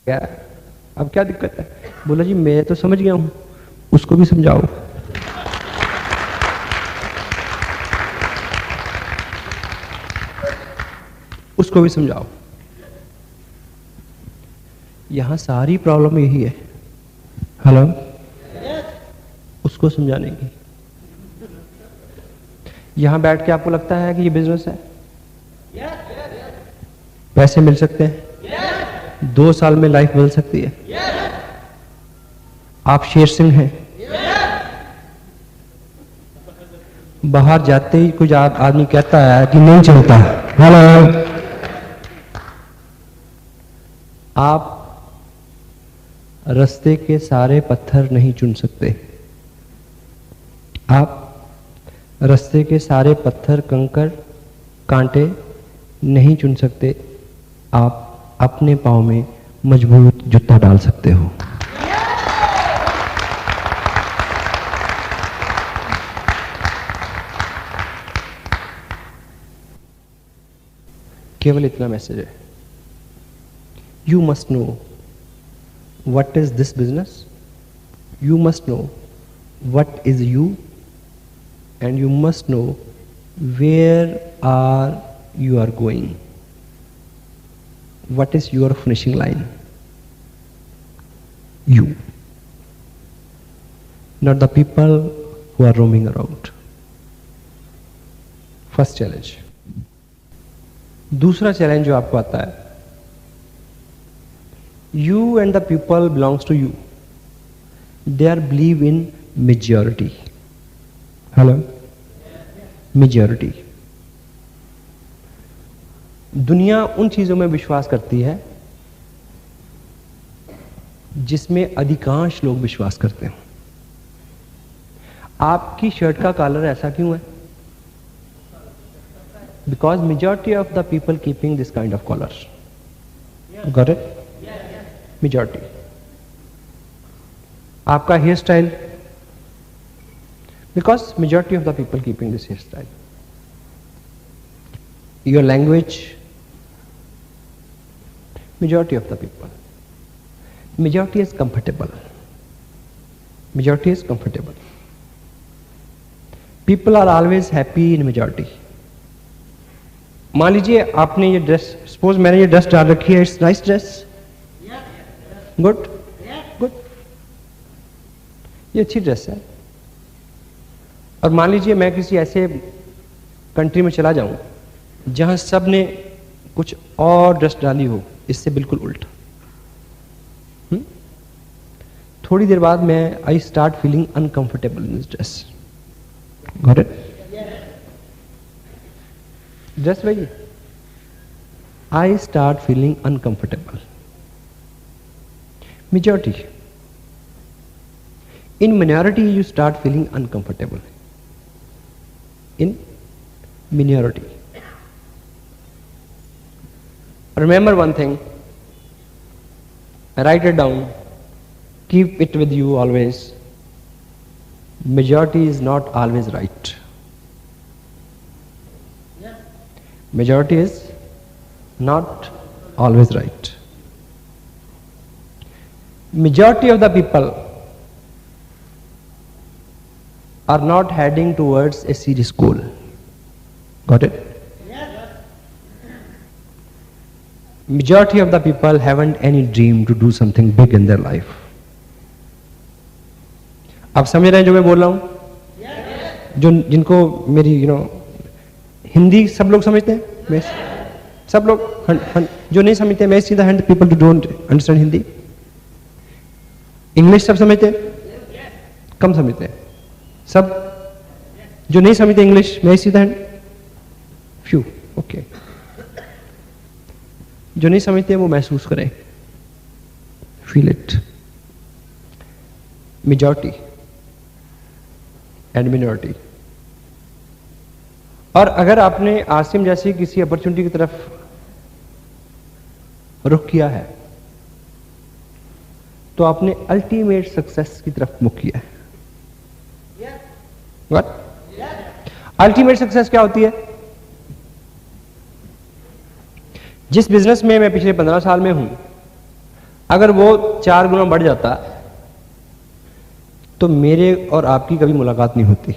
क्या अब क्या दिक्कत है? बोला जी मैं तो समझ गया हूं, उसको भी समझाओ। उसको भी समझाओ। यहां सारी प्रॉब्लम यही है। हेलो, उसको समझाने की। यहां बैठ के आपको लगता है कि ये बिजनेस है, पैसे मिल सकते हैं, 2 साल में लाइफ बदल सकती है, आप शेर सिंह हैं, बाहर जाते ही कुछ आदमी कहता है कि नहीं चलता। हेलो, आप रास्ते के सारे पत्थर नहीं चुन सकते। आप रास्ते के सारे पत्थर, कंकड़, कांटे नहीं चुन सकते। आप अपने पांव में मजबूत जूता डाल सकते हो। केवल इतना मैसेज है। You must know what is this business, you must know what is you, and you must know where are you are going, what is your finishing line. You, not the people who are roaming around. First challenge. दूसरा challenge जो आपको आता है, you and the people belongs to you, they are believe in majority. Hello, majority. दुनिया उन चीजों में विश्वास करती है जिसमें अधिकांश लोग विश्वास करते हैं। आपकी शर्ट का कलर ऐसा क्यों है? Because majority of the people keeping this kind of colour. Got it? Majority. आपका hair style, because majority of the people keeping this hair style. Your language, majority of the people. Majority is comfortable. Majority is comfortable. People are always happy in majority. मान लीजिए आपने ये dress, suppose मैंने ये dress डाल रखी है, it's nice dress, good good, ये अच्छी ड्रेस है। और मान लीजिए मैं किसी ऐसे कंट्री में चला जाऊं जहां सब ने कुछ और ड्रेस डाली हो, इससे बिल्कुल उल्टा। थोड़ी देर बाद मैं I start feeling uncomfortable in this dress. Got it? Dress वही, I start feeling uncomfortable. Majority. In minority you start feeling uncomfortable. In minority. Remember one thing, write it down, keep it with you always. Majority is not always right. Majority is not always right. Majority of the people are not heading towards a serious goal. Got it? Majority of the people haven't any dream to do something big in their life. आप समझ रहे हैं जो मैं बोल रहा हूं? जो जिनको मेरी हिंदी सब लोग समझते हैं, मैं सब लोग जो नहीं समझते, मैं see the hand people to don't understand Hindi. English सब समझते हैं? कम समझते हैं। सब जो नहीं समझते इंग्लिश, मैं see the hand, few. Okay, जो नहीं समझते वो महसूस करें, feel it. Majority and minority. और अगर आपने आसिम जैसी किसी अपॉर्चुनिटी की तरफ रुख किया है तो आपने अल्टीमेट सक्सेस की तरफ मुख किया है। व्हाट? अल्टीमेट सक्सेस क्या होती है? जिस बिजनेस में मैं पिछले 15 साल में हूं, अगर वो 4 गुना बढ़ जाता तो मेरे और आपकी कभी मुलाकात नहीं होती,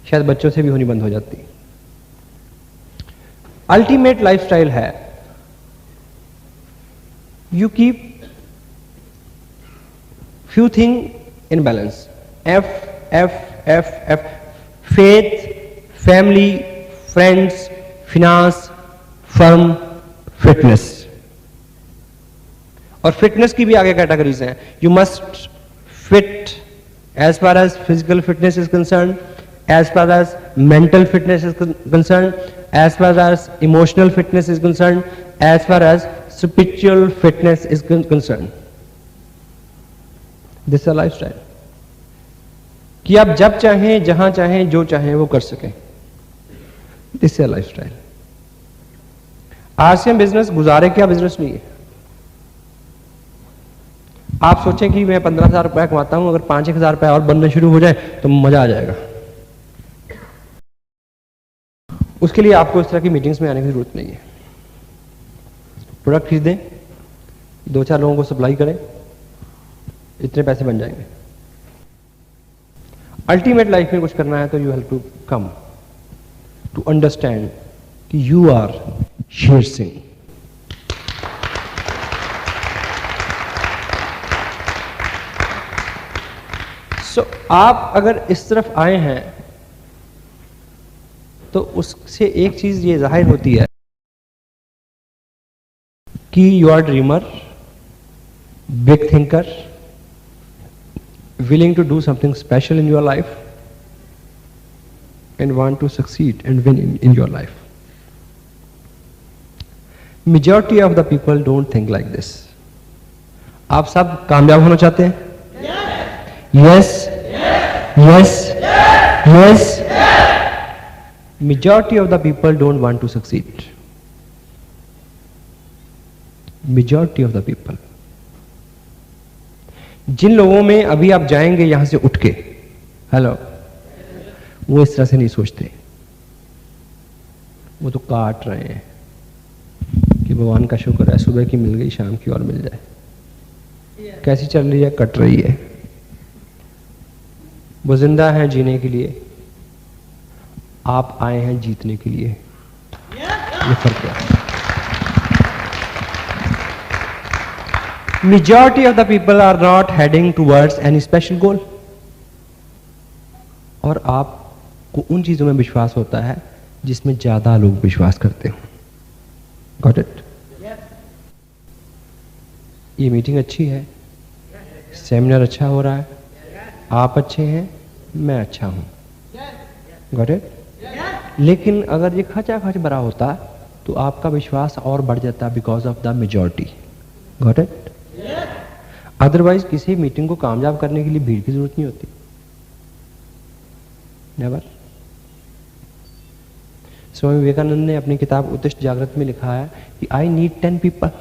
शायद बच्चों से भी होनी बंद हो जाती। अल्टीमेट लाइफस्टाइल है you keep few things in balance. F, F, F, F. Faith, family, friends, finance, firm, fitness. और फिटनेस की भी आगे कैटेगरीज हैं. You must fit as far as physical fitness is concerned, as far as mental fitness is concerned, as far as emotional fitness is concerned, as far as spiritual fitness is concerned. This is lifestyle कि आप जब चाहें, जहां चाहें, जो चाहें वो कर सकें. This is lifestyle. RCM business गुजारे क्या बिजनेस नहीं है. आप सोचें कि मैं 15,000 रुपया कमाता हूं, अगर 5,000 रुपया और बनने शुरू हो जाए तो मजा आ जाएगा. उसके लिए आपको इस तरह की मीटिंग्स में आने की जरूरत नहीं है. प्रोडक्ट खरीदें, 2-4 लोगों को सप्लाई करें, इतने पैसे बन जाएंगे. अल्टीमेट लाइफ में कुछ करना है तो you have to come to understand कि यू आर शेर सिंह. सो आप अगर इस तरफ आए हैं तो उससे एक चीज ये जाहिर होती है कि you are dreamer, big thinker, willing to do something special in your life and want to succeed and win in your life. Majority of the people don't think like this. आप सब कामयाब होना चाहते हैं? Yes. Yes. Yes. Majority of the people don't want to succeed. Majority of the people. जिन लोगों में अभी आप जाएंगे यहां से उठ के, हेलो, वो इस तरह से नहीं सोचते. वो तो काट रहे हैं कि भगवान का शुक्र है सुबह की मिल गई, शाम की और मिल जाए. कैसी चल रही है? कट रही है. वो जिंदा है जीने के लिए, आप आए हैं जीतने के लिए. ये फर्क है. Majority of the people are not heading towards any special goal. और आपको उन चीजों में विश्वास होता है जिसमें ज्यादा लोग विश्वास करते हो. Got it? ये मीटिंग अच्छी है, सेमिनार अच्छा हो रहा है, आप अच्छे हैं, मैं अच्छा हूं. Got it? लेकिन अगर ये खचाखच भरा होता तो आपका विश्वास और बढ़ जाता because of the majority. Got it? Otherwise किसी मीटिंग को कामयाब करने के लिए भीड़ की जरूरत नहीं होती. नेवर. स्वामी विवेकानंद ने अपनी किताब उत्तिष्ठ जागृत में लिखा है कि I need 10 people.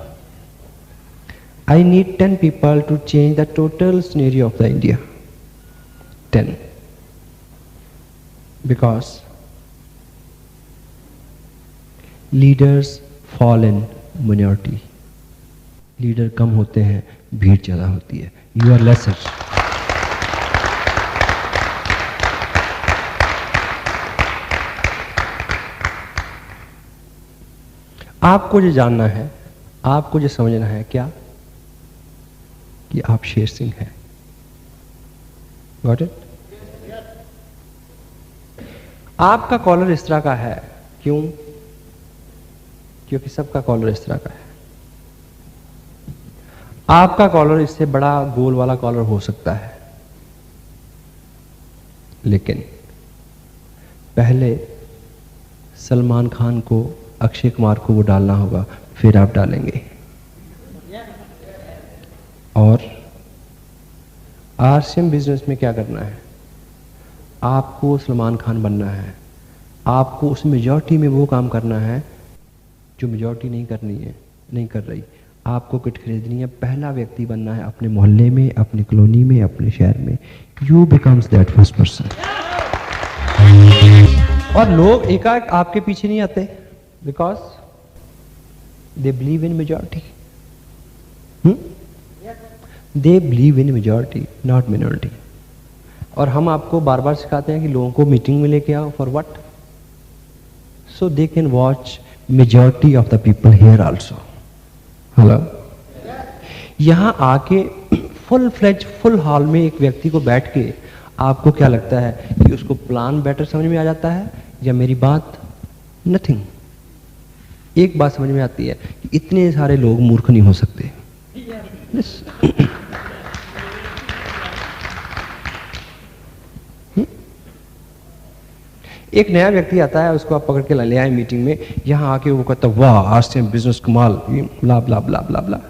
I need 10 people to change the total scenario of the India. 10. Because leaders fall in minority. Leader कम होते हैं, भीड़ ज्यादा होती है. You are lesser. आपको जो जानना है, आपको जो समझना है क्या, कि आप शेर सिंह हैं. Got it? आपका कॉलर इस तरह का है. क्यों? क्योंकि सबका कॉलर इस तरह का है. आपका कॉलर इससे बड़ा गोल वाला कॉलर हो सकता है, लेकिन पहले सलमान खान को, अक्षय कुमार को वो डालना होगा, फिर आप डालेंगे. और आरसीएम बिजनेस में क्या करना है? आपको सलमान खान बनना है. आपको उस मेजॉरिटी में वो काम करना है जो मेजॉरिटी नहीं करनी है, नहीं कर रही. आपको किट खरीदनी है, पहला व्यक्ति बनना है अपने मोहल्ले में, अपनी कॉलोनी में, अपने शहर में. U becomes that first person. और लोग एकाएक आपके पीछे नहीं आते because they believe in majority. They believe in majority not minority. और हम आपको बार बार सिखाते हैं कि लोगों को मीटिंग में लेके आओ for what, so they can watch majority of the people here also. Hello, यहां आके फुल फ्लेज फुल हॉल में एक व्यक्ति को बैठ के आपको क्या लगता है कि उसको प्लान बेटर समझ में आ जाता है या मेरी बात नथिंग? एक बात समझ में आती है कि इतने सारे लोग मूर्ख नहीं हो सकते। एक नया व्यक्ति आता है, उसको आप पकड़ के ले आए मीटिंग में, यहां आके वो कहता वाह आज से बिजनेस कमाल, ब्ला ब्ला ब्ला ब्ला ब्ला।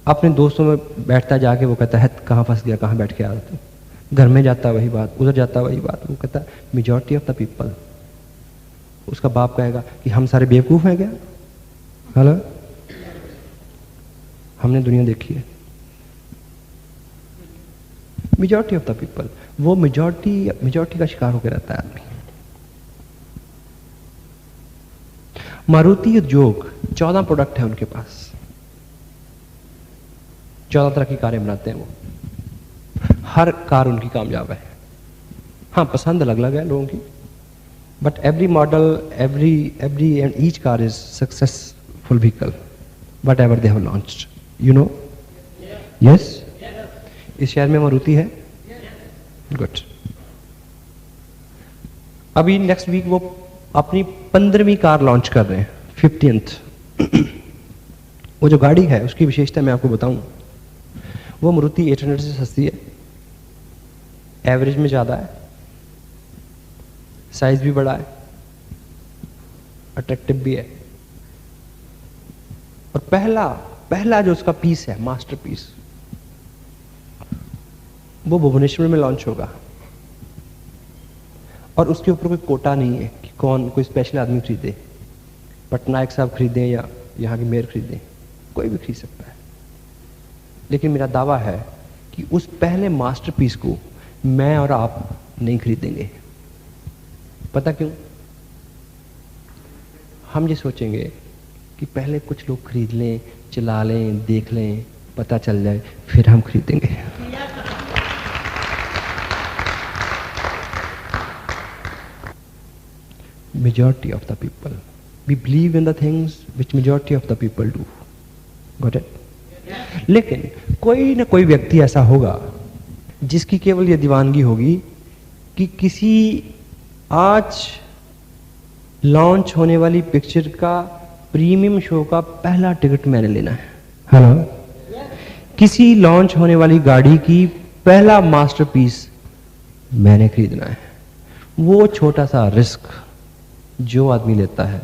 अपने दोस्तों में बैठता जाके वो कहता है कहाँ फंस गया, कहाँ बैठ के आ रहा था। घर में जाता वही बात, उधर जाता वही बात। वो कहता मेजॉरिटी ऑफ द पीपल, उसका बाप कहेगा कि हम सारे बेवकूफ हैं क्या? हेलो, हमने दुनिया देखी है। मेजॉरिटी ऑफ द पीपल, वो मेजॉरिटी का शिकार होकर रहता है आदमी। मारुति उद्योग 14 प्रोडक्ट है उनके पास, 14 तरह की कारें बनाते हैं वो। हर कार उनकी कामयाब है। हाँ, पसंद अलग अलग है लोगों की, but every model, every and each car is successful vehicle what ever they have launched, you know. Yes, इस शहर में मारुति है। गुड। अभी नेक्स्ट वीक वो अपनी 15वीं कार लॉन्च कर रहे हैं, 50th। वो जो गाड़ी है उसकी विशेषता मैं आपको बताऊं, वो मारुति 800 से सस्ती है, एवरेज में ज़्यादा है, साइज भी बड़ा है, अट्रैक्टिव भी है। और पहला जो उसका पीस है, मास्टर पीस, वो भुवनेश्वर में लॉन्च होगा। और उसके ऊपर कोई कोटा नहीं है कि कौन कोई स्पेशल आदमी खरीदे, पटनायक साहब खरीदें या यहाँ की मेयर खरीदें, कोई भी खरीद सकता है। लेकिन मेरा दावा है कि उस पहले मास्टरपीस को मैं और आप नहीं खरीदेंगे। पता क्यों? हम ये सोचेंगे कि पहले कुछ लोग खरीद लें, चला लें, देख लें, पता चल जाए, फिर हम खरीदेंगे। Majority of the people, we believe in the things which majority of the people do. Got it? लेकिन कोई ना कोई व्यक्ति ऐसा होगा जिसकी केवल ये दीवानगी होगी कि किसी आज लॉन्च होने वाली पिक्चर का प्रीमियम शो का पहला टिकट मैंने लेना है। हेलो, किसी लॉन्च होने वाली गाड़ी की पहला मास्टरपीस मैंने खरीदना है। वो छोटा सा रिस्क जो आदमी लेता है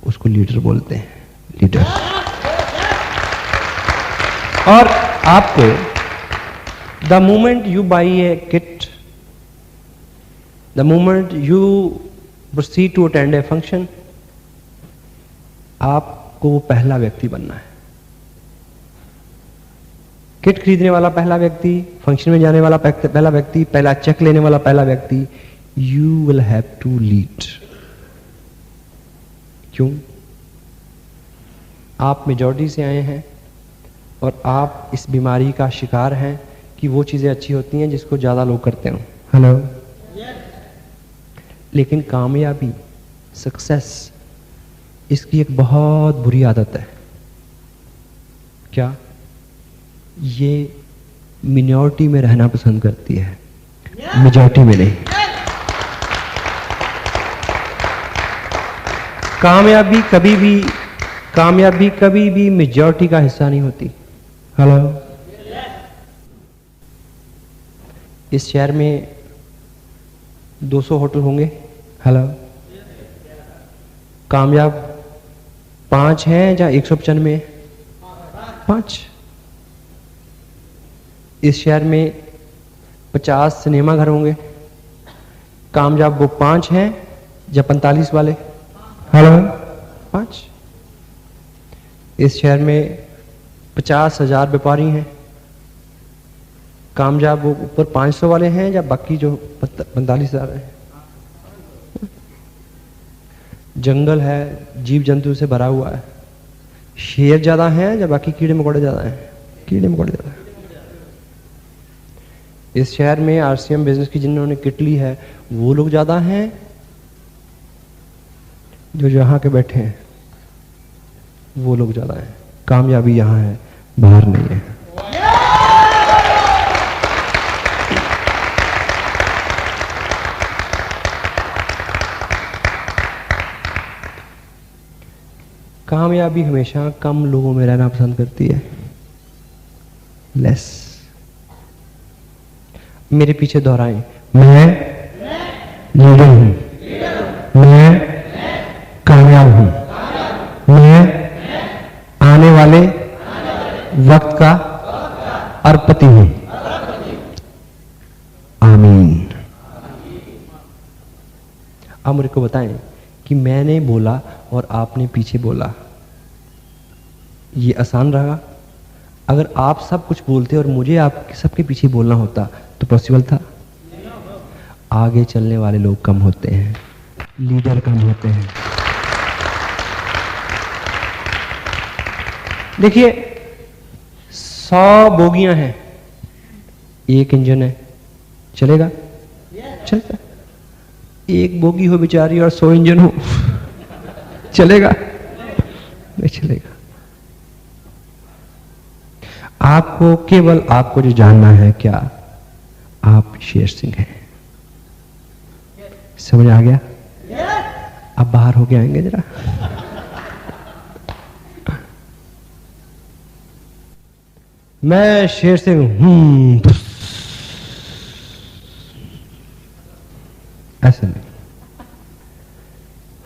उसको लीडर बोलते हैं, लीडर। और आपको the moment you buy a kit, the moment you proceed to attend a function, आपको वो पहला व्यक्ति बनना है। किट खरीदने वाला पहला व्यक्ति, फंक्शन में जाने वाला पहला व्यक्ति, पहला चेक लेने वाला पहला व्यक्ति। You will have to lead. क्यों? आप मेजॉरिटी से आए हैं और आप इस बीमारी का शिकार हैं कि वो चीज़ें अच्छी होती हैं जिसको ज़्यादा लोग करते हो। हेलो, लेकिन कामयाबी, सक्सेस, इसकी एक बहुत बुरी आदत है। क्या? ये मिनॉरिटी में रहना पसंद करती है, मेजॉरिटी में नहीं। कामयाबी कभी भी मेजॉरिटी का हिस्सा नहीं होती। हेलो, इस शहर में 200 होटल होंगे। हेलो, कामयाब 5 हैं या 195? 5। इस शहर में 50 सिनेमा घर होंगे। कामयाब वो 5 हैं या 45 वाले? हेलो, 5। इस शहर में 50,000 व्यापारी हैं। कामयाब वो ऊपर 500 वाले हैं या बाकी जो 45,000 हैं? जंगल है, जीव जंतु से भरा हुआ है। शेर ज्यादा हैं या बाकी कीड़े मकोड़े ज्यादा हैं? कीड़े मकोड़े ज्यादा हैं। इस शहर में आरसीएम बिजनेस की जिन्होंने किट ली है वो लोग ज्यादा हैं जो जहां के बैठे हैं वो लोग ज्यादा हैं। कामयाबी यहां है, बाहर नहीं है। कामयाबी हमेशा कम लोगों में रहना पसंद करती है, लेस। मेरे पीछे दोहराएं, मैं लीडर हूं, मैं कामयाब हूं, मैं आने वाले वक्त का अर्पति हूं। आमीन। अब मेरे को बताएं कि मैंने बोला और आपने पीछे बोला, ये आसान रहा? अगर आप सब कुछ बोलते और मुझे आप सबके पीछे बोलना होता तो पॉसिबल था? आगे चलने वाले लोग कम होते हैं, लीडर कम होते हैं। देखिए 100 बोगियां हैं, एक इंजन है, चलेगा? चलता। एक बोगी हो बेचारी और 100 इंजन हो, चलेगा? नहीं चलेगा। आपको केवल आपको जो जानना है, क्या आप शेर सिंह हैं? समझ आ गया? अब बाहर होके आएंगे जरा। मैं शेर सिंह हूं, ऐसे नहीं।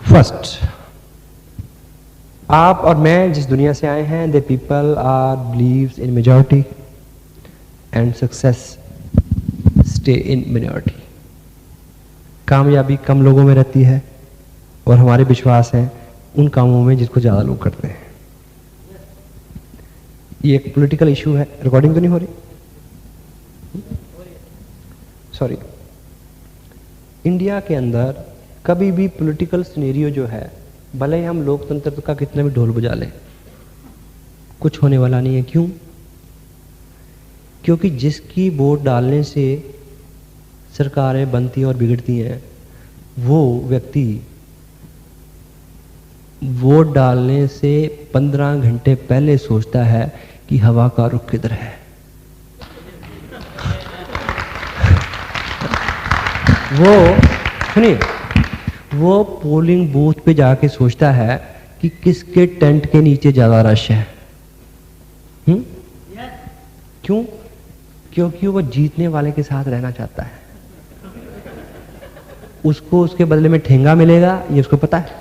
फर्स्ट, आप और मैं जिस दुनिया से आए हैं, the people are believes in majority and success stay in minority. कामयाबी कम लोगों में रहती है और हमारे विश्वास है उन कामों में जिसको ज्यादा लोग करते हैं। ये एक पॉलिटिकल इशू है। रिकॉर्डिंग तो नहीं हो रही? सॉरी। इंडिया के अंदर कभी भी पॉलिटिकल सिनेरियो जो है, भले ही हम लोकतंत्र का कितना भी ढोल बजा लें, कुछ होने वाला नहीं है। क्यों? क्योंकि जिसकी वोट डालने से सरकारें बनती और बिगड़ती हैं, वो व्यक्ति वोट डालने से 15 घंटे पहले सोचता है कि हवा का रुख किधर है। वो सुनिए, वो पोलिंग बूथ पे जाके सोचता है कि किसके टेंट के नीचे ज्यादा रश है। क्यों? क्योंकि वो जीतने वाले के साथ रहना चाहता है। उसको उसके बदले में ठेंगा मिलेगा, ये उसको पता है।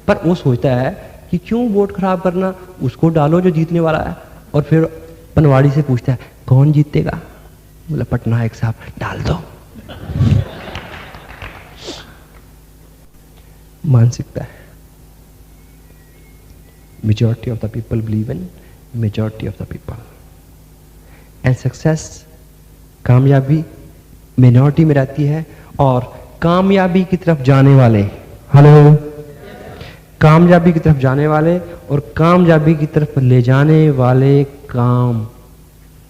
पर वो सोचता है कि क्यों वोट खराब करना, उसको डालो जो जीतने वाला है। और फिर पनवाड़ी से पूछता है कौन जीतेगा? बोला पटनायक साहब, डाल दो। मानसिकता है। Majority of the people believe in majority of the people and success, कामयाबी मिनॉरिटी में रहती है। और कामयाबी की तरफ जाने वाले, हेलो, कामयाबी की तरफ जाने वाले और कामयाबी की तरफ ले जाने वाले काम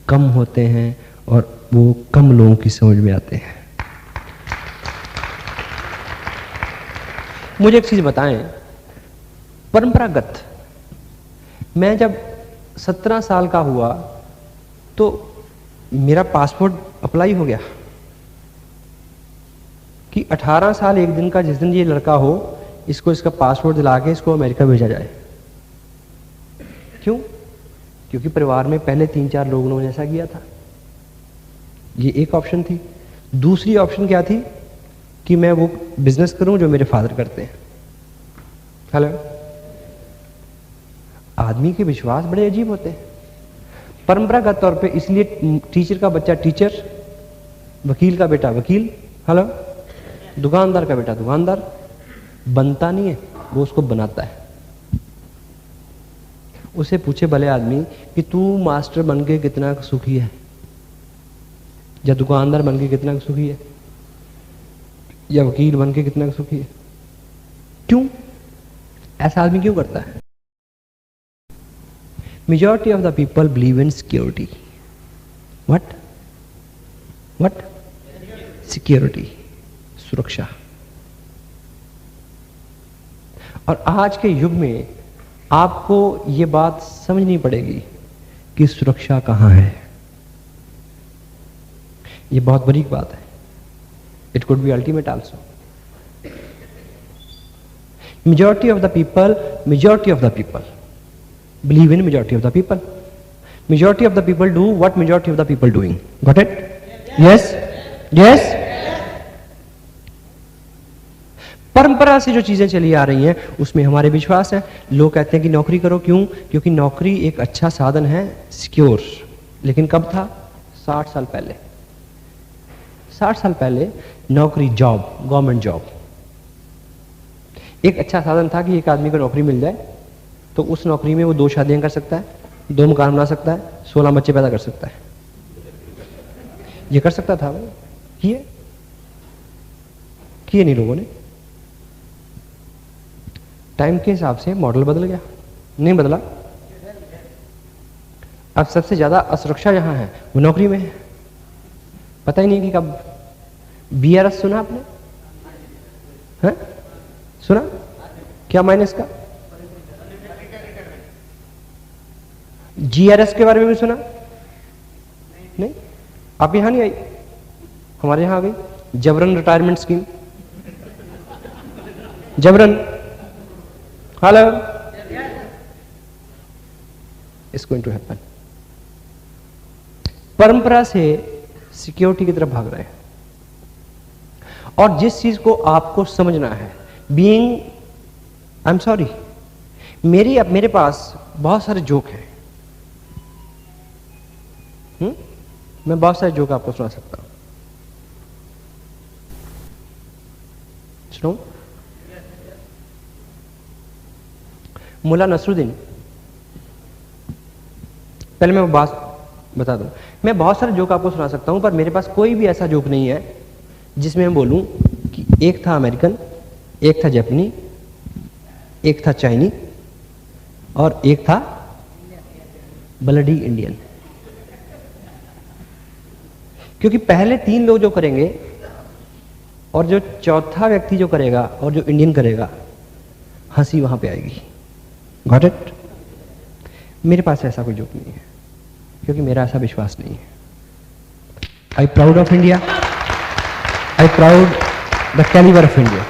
कम होते हैं और वो कम लोगों की समझ में आते हैं। मुझे एक चीज बताएं, परंपरागत, मैं जब 17 साल का हुआ तो मेरा पासपोर्ट अप्लाई हो गया कि 18 साल एक दिन का जिस दिन ये लड़का हो, इसको इसका पासपोर्ट दिला के इसको अमेरिका भेजा जाए। क्यों? क्योंकि परिवार में पहले 3-4 लोगों ने ऐसा किया था। ये एक ऑप्शन थी। दूसरी ऑप्शन क्या थी कि मैं वो बिजनेस करूं जो मेरे फादर करते हैं। हेलो, आदमी के विश्वास बड़े अजीब होते हैं परंपरागत तौर पे। इसलिए टीचर का बच्चा टीचर, वकील का बेटा वकील, हेलो, दुकानदार का बेटा दुकानदार बनता नहीं है, वो उसको बनाता है। उसे पूछे भले आदमी कि तू मास्टर बन के कितना सुखी है, या दुकानदार बन के कितना सुखी है, या वकील बन के कितना सुखी है? क्यों? ऐसा आदमी क्यों करता है? Majority of the people believe in security. What? What? Security, सुरक्षा। और आज के युग में आपको यह बात समझनी पड़ेगी कि सुरक्षा कहां है। यह बहुत बड़ी बात है। It could be ultimate also. Majority of the people believe in majority of the people. Majority of the people do what majority of the people doing. Got it? Yes? Yes? परंपरा से जो चीजें चली आ रही हैं उसमें हमारे विश्वास है। लोग कहते हैं कि नौकरी करो, क्यों? क्योंकि नौकरी एक अच्छा साधन है, सिक्योर। लेकिन कब था? 60 साल पहले। 60 साल पहले नौकरी, जॉब, गवर्नमेंट जॉब एक अच्छा साधन था कि एक आदमी को नौकरी मिल जाए तो उस नौकरी में वो 2 शादियां कर सकता है, 2 मकान बना सकता है, 16 बच्चे पैदा कर सकता है। ये कर सकता था वो, किए नहीं लोगों ने। टाइम के हिसाब से मॉडल बदल गया, नहीं बदला। अब सबसे ज्यादा असुरक्षा जहां है वो नौकरी में है। पता ही नहीं कि कब। BRS सुना आपने? है? सुना? क्या मायने इसका? GRS के बारे में भी सुना? नहीं? आप यहां नहीं आई, हमारे यहां आ गई। जबरन रिटायरमेंट स्कीम, जबरन। Hello, it's going to happen. परंपरा से सिक्योरिटी की तरफ भाग रहे हैं। और जिस चीज को आपको समझना है, बीइंग, आई एम सॉरी, मेरे पास बहुत सारे जोक हैं। मैं बहुत सारे जोक आपको सुना सकता हूं। सुनो। मुल्ला नसरुद्दीन, पहले मैं वो बात बता दूं, मैं बहुत सारे जोक आपको सुना सकता हूं, पर मेरे पास कोई भी ऐसा जोक नहीं है जिसमें मैं बोलूं कि एक था अमेरिकन, एक था जापानी, एक था चाइनी और एक था ब्लडी इंडियन। क्योंकि पहले 3 लोग जो करेंगे और जो चौथा व्यक्ति जो करेगा और जो इंडियन करेगा, हंसी वहां पे आएगी। Got it? मेरे पास ऐसा कोई जोक नहीं है क्योंकि मेरा ऐसा विश्वास नहीं है। I proud of India, I proud the calibre of India.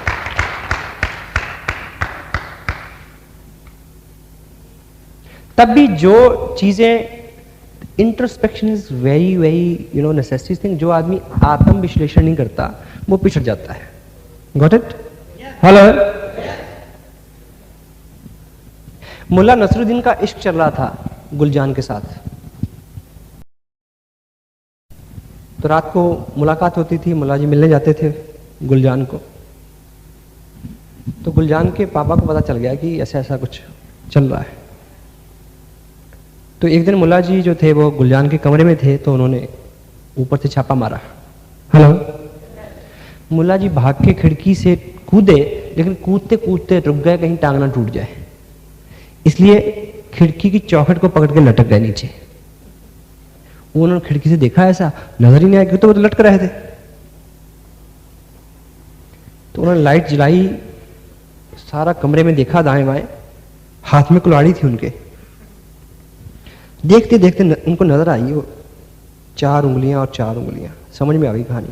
तब भी जो चीजें, introspection is very very necessary thing. जो आदमी आत्म विश्लेषण नहीं करता वो पिछड़ जाता है। Got it? Hello. Mulla Nasruddin का इश्क चल रहा था गुलजान के साथ। तो रात को मुलाकात होती थी, मुल्ला जी मिलने जाते थे गुलजान को। तो गुलजान के पापा को पता चल गया कि ऐसा ऐसा कुछ चल रहा है। तो एक दिन मुल्ला जी जो थे वो गुलजान के कमरे में थे, तो उन्होंने ऊपर से छापा मारा। हेलो। मुल्ला जी भाग के खिड़की से कूदे, लेकिन कूदते कूदते रुक गए कहीं टांग ना टूट जाए, इसलिए खिड़की की चौखट को पकड़ के लटक गए नीचे। उन्होंने खिड़की से देखा, ऐसा नजर ही नहीं आया क्योंकि तो लटक रहे थे। तो उन्होंने लाइट जलाई, सारा कमरे में देखा दाएं बाएं, हाथ में कुल्हाड़ी थी उनके। देखते देखते उनको नजर आई वो 4 उंगलियां और 4 उंगलियां। समझ में आ गई कहानी।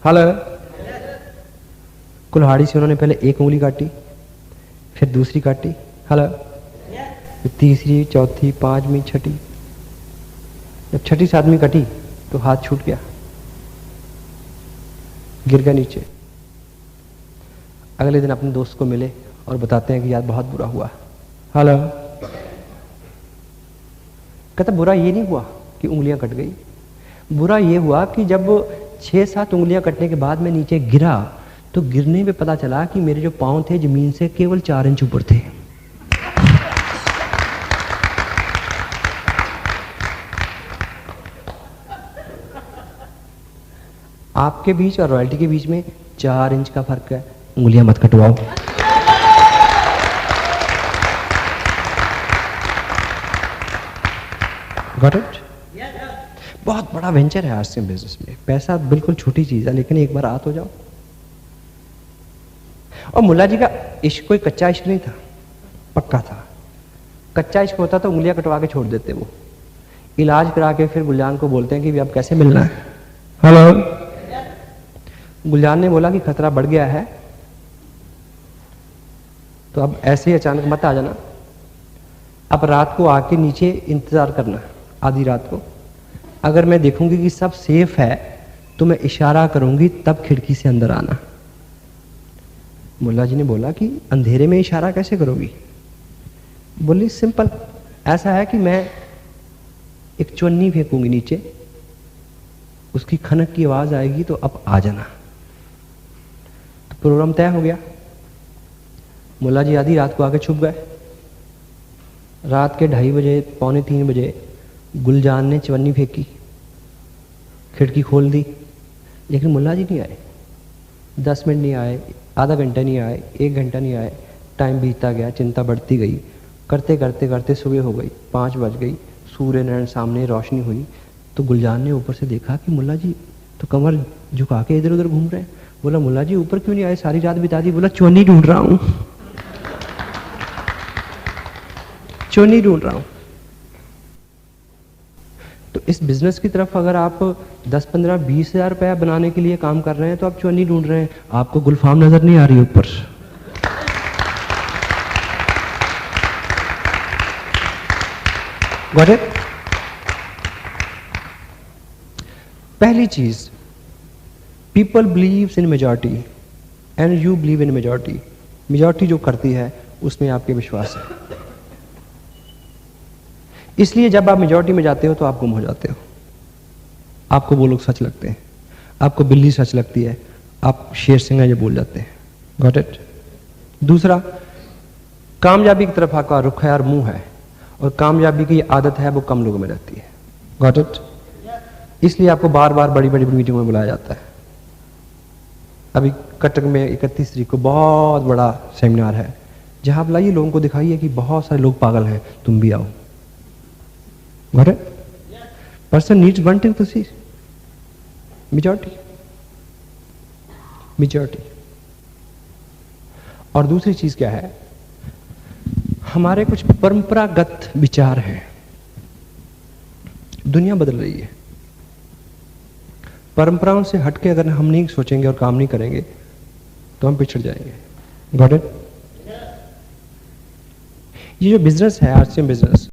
हेलो। कुल्हाड़ी से उन्होंने पहले 1 उंगली काटी, फिर दूसरी काटी, हेलो, फिर तीसरी, चौथी, 5वीं, 6ठी। जब 6ठी 7वीं कटी तो हाथ छूट गया, गिर गया नीचे। अगले दिन अपने दोस्त को मिले और बताते हैं कि यार बहुत बुरा हुआ। हेलो। कहता बुरा ये नहीं हुआ कि उंगलियां कट गई, बुरा ये हुआ कि जब 6-7 उंगलियां कटने के बाद मैं नीचे गिरा तो गिरने पे पता चला कि मेरे जो पांव थे जमीन से केवल 4 इंच ऊपर थे। आपके बीच और रॉयल्टी के बीच में 4 इंच का फर्क है, उंगलियां मत कटवाओ। Got it? बहुत बड़ा वेंचर है आरसीएम बिजनेस में। पैसा बिल्कुल छोटी चीज है, लेकिन एक बार आ तो जाओ। और मुल्ला जी का इश्क कोई कच्चा इश्क नहीं था, पक्का था। कच्चा इश्क होता तो उंगलियां कटवा के छोड़ देते वो। इलाज करा के फिर गुलजान को बोलते हैं कि भी अब कैसे मिलना है। हेलो, गुलजान ने बोला कि खतरा बढ़ गया है, तो अब ऐसे ही अचानक मत आ जाना, अब रात को आके नीचे इंतजार करना आधी रात को। अगर मैं देखूंगी कि सब सेफ है तो मैं इशारा करूंगी, तब खिड़की से अंदर आना। मुल्ला जी ने बोला कि अंधेरे में इशारा कैसे करोगी? बोली सिंपल, ऐसा है कि मैं एक चुन्नी फेंकूंगी नीचे, उसकी खनक की आवाज आएगी तो अब आ जाना। तो प्रोग्राम तय हो गया। मुल्ला जी आधी रात को आके छुप गए। रात के 2:30 बजे, पौने 3 बजे गुलजान ने चवन्नी फेंकी, खिड़की खोल दी, लेकिन मुल्ला जी नहीं आए। 10 मिनट नहीं आए, आधा घंटा नहीं आए, 1 घंटा नहीं आए। टाइम बीतता गया, चिंता बढ़ती गई। करते करते करते सुबह हो गई, 5 बज गई, सूर्य नारायण सामने रोशनी हुई। तो गुलजान ने ऊपर से देखा कि मुल्ला जी तो कमर झुका के इधर उधर घूम रहे हैं। बोला मुल्ला जी ऊपर क्यों नहीं आए, सारी रात बिता दी? बोला चवन्नी ढूंढ रहा हूं, चवन्नी ढूंढ रहा हूं। तो इस बिजनेस की तरफ अगर आप 10, 15, 20 हजार रुपया बनाने के लिए काम कर रहे हैं तो आप चवन्नी ढूंढ रहे हैं, आपको गुलफाम नजर नहीं आ रही ऊपर। Got it? पहली चीज, people beliefs in majority and you believe in majority. Majority जो करती है उसमें आपके विश्वास है। इसलिए जब आप मेजॉरिटी में जाते हो तो आप गुम हो जाते हो। आपको वो लोग सच लगते हैं, आपको बिल्ली सच लगती है, आप शेर सिंह ये बोल जाते हैं। Got it? दूसरा, कामयाबी की तरफ आपका रुख है और मुंह है, और कामयाबी की आदत है वो कम लोगों में रहती है। Got it? इसलिए आपको बार बार बड़ी बड़ी मीटिंगों में बुलाया जाता है। अभी कटक में 31 तारीख को बहुत बड़ा सेमिनार है, जहां आप लाइए, लोगों को दिखाइए कि बहुत सारे लोग पागल हैं, तुम भी आओ। Got it? Person needs one thing to see. Majority. Majority. और दूसरी चीज क्या है? हमारे कुछ परंपरागत विचार हैं। दुनिया बदल रही है, परंपराओं से हटके अगर हम नहीं सोचेंगे और काम नहीं करेंगे तो हम पिछड़ जाएंगे। Got it? ये जो बिजनेस है, आरसीएम बिजनेस,